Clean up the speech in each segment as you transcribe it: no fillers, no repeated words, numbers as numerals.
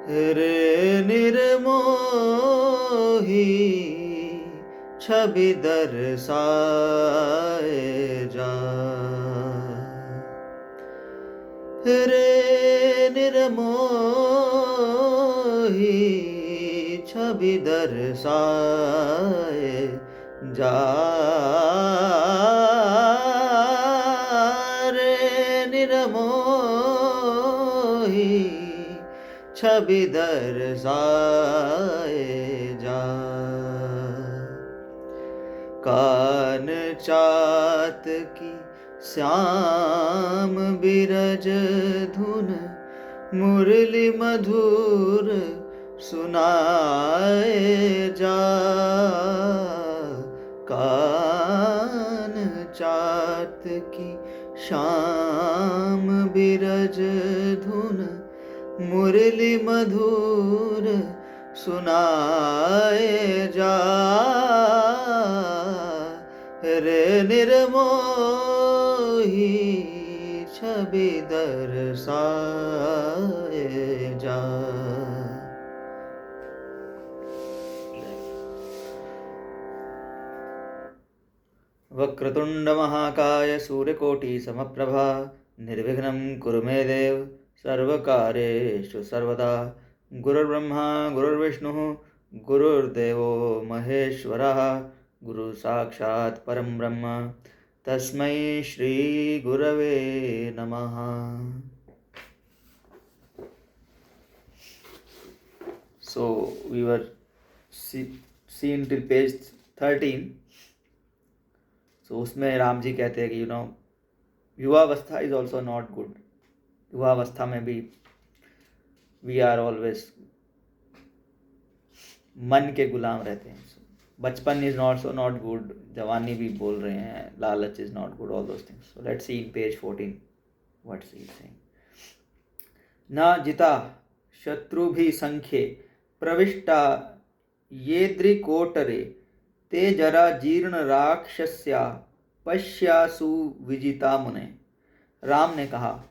रे निर्मोही छवि दर्शाए जा, रे निर्मोही छवि दर्शाए जा, रे निर्मोही छवि दर्शाए जा। कान चात की श्याम बिरज धुन मुरली मधुर सुनाए जा, कान चात की श्याम बिरज धुन मुरली मधुर सुनाए जा, रे निर्मोही छवि दर्शाए जा। वक्रतुंड महाकाय सूर्यकोटि समप्रभा निर्विघ्नं कुरु मे देव सर्वकार्येषु सर्वदा। गुरुर्ब्रह्मा गुरुर्विष्णुः गुरुर्देवो महेश्वरः गुरु साक्षात् परम ब्रह्म तस्मै श्री गुरवे नमः। So we were seen till page 13. So उसमें राम जी कहते हैं कि युवावस्था इज ऑल्सो नॉट गुड। युवावस्था में भी वी आर ऑलवेज मन के गुलाम रहते हैं। बचपन इज नॉट गुड, जवानी भी बोल रहे हैं, लालच is not good, all those things. So let's see in page 14 what's he saying. न जिता शत्रु भी संख्ये प्रविष्टा ये द्रिकोटरे ते जरा जीर्ण राक्षस्या पश्यासु विजिता मुने। राम ने कहा,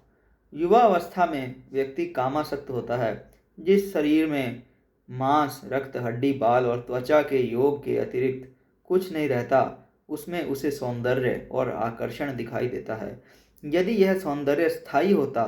युवावस्था में व्यक्ति कामासक्त होता है। जिस शरीर में मांस, रक्त, हड्डी, बाल और त्वचा के योग के अतिरिक्त कुछ नहीं रहता, उसमें उसे सौंदर्य और आकर्षण दिखाई देता है। यदि यह सौंदर्य स्थायी होता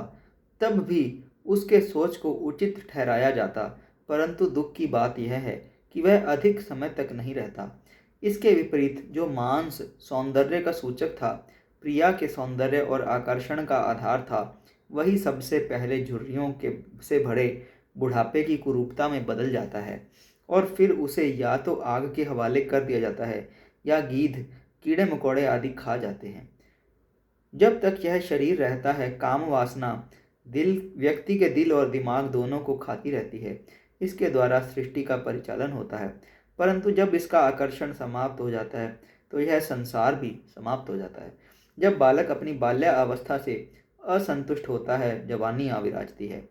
तब भी उसके सोच को उचित ठहराया जाता, परंतु दुख की बात यह है कि वह अधिक समय तक नहीं रहता। इसके विपरीत जो मांस सौंदर्य का सूचक था, प्रिया के सौंदर्य और आकर्षण का आधार था, वही सबसे पहले झुर्रियों के से भरे बुढ़ापे की कुरूपता में बदल जाता है और फिर उसे या तो आग के हवाले कर दिया जाता है या गीध, कीड़े मकोड़े आदि खा जाते हैं। जब तक यह शरीर रहता है, काम वासना व्यक्ति के दिल और दिमाग दोनों को खाती रहती है। इसके द्वारा सृष्टि का परिचालन होता है, परंतु जब इसका आकर्षण समाप्त हो जाता है तो यह संसार भी समाप्त हो जाता है। जब बालक अपनी बाल्यावस्था से असंतुष्ट होता है, जवानी आ विराजती है,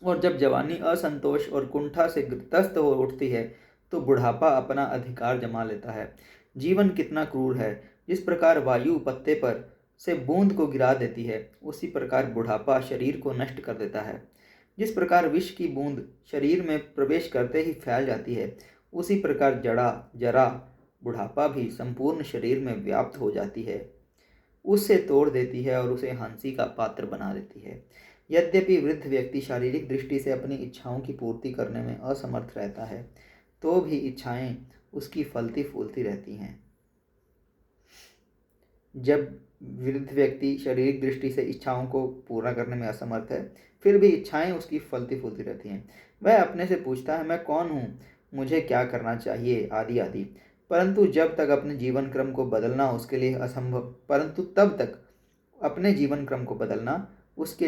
और जब जवानी असंतोष और कुंठा से त्रस्त हो उठती है तो बुढ़ापा अपना अधिकार जमा लेता है। जीवन कितना क्रूर है। जिस प्रकार वायु पत्ते पर से बूंद को गिरा देती है, उसी प्रकार बुढ़ापा शरीर को नष्ट कर देता है। जिस प्रकार विष की बूंद शरीर में प्रवेश करते ही फैल जाती है, उसी प्रकार जरा बुढ़ापा भी संपूर्ण शरीर में व्याप्त हो जाती है, उससे तोड़ देती है और उसे हंसी का पात्र बना देती है। यद्यपि वृद्ध व्यक्ति शारीरिक दृष्टि से अपनी इच्छाओं की पूर्ति करने में असमर्थ रहता है, तो भी इच्छाएं उसकी फलती फूलती रहती हैं। जब वृद्ध व्यक्ति शारीरिक दृष्टि से इच्छाओं को पूरा करने में असमर्थ है, फिर भी इच्छाएं उसकी फलती फूलती रहती हैं। वह अपने से पूछता है, मैं कौन हूँ, मुझे क्या करना चाहिए, आदि आदि। परंतु जब तक अपने जीवन क्रम को बदलना उसके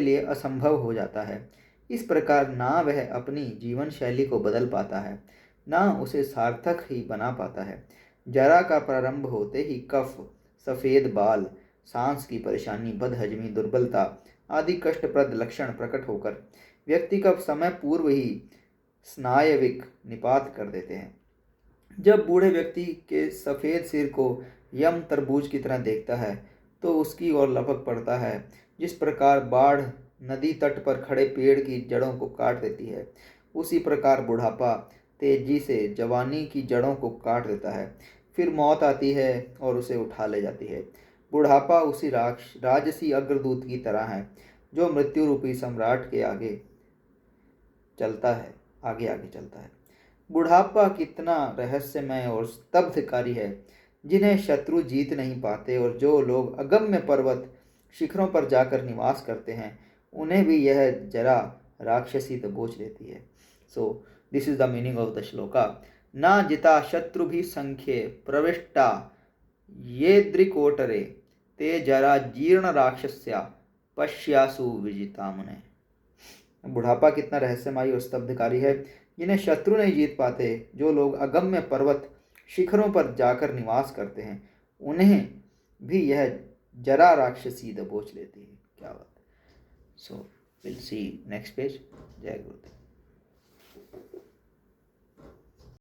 लिए असंभव हो जाता है। इस प्रकार ना वह अपनी जीवन शैली को बदल पाता है, ना उसे सार्थक ही बना पाता है। जरा का प्रारंभ होते ही कफ, सफ़ेद बाल, सांस की परेशानी, बदहजमी, दुर्बलता आदि कष्टप्रद लक्षण प्रकट होकर व्यक्ति का समय पूर्व ही स्नायविक निपात कर देते हैं। जब बूढ़े व्यक्ति के सफ़ेद सिर को यम तरबूज की तरह देखता है तो उसकी ओर लपक पड़ता है। जिस प्रकार बाढ़ नदी तट पर खड़े पेड़ की जड़ों को काट देती है, उसी प्रकार बुढ़ापा तेजी से जवानी की जड़ों को काट देता है। फिर मौत आती है और उसे उठा ले जाती है। बुढ़ापा उसी राजसी अग्रदूत की तरह है जो मृत्यु रूपी सम्राट के आगे चलता है, आगे आगे चलता है। बुढ़ापा कितना रहस्यमय और स्तब्धकारी है, जिन्हें शत्रु जीत नहीं पाते और जो लोग अगम्य पर्वत शिखरों पर जाकर निवास करते हैं, उन्हें भी यह जरा राक्षसी दबोच लेती है। So this is the meaning of the shloka. ना जिता शत्रु भी संख्ये प्रविष्टा ये द्रिकोटरे ते जरा जीर्ण राक्षस्या पश्यासु विजिता मुने। बुढ़ापा कितना रहस्यमयी और स्तब्धकारी है, जिन्हें शत्रु नहीं जीत पाते, जो लोग अगम्य पर्वत शिखरों पर जाकर निवास करते हैं, उन्हें भी यह जरा राक्षसी दबोच लेती है। क्या बात। So will see next page. जय गुरुदेव।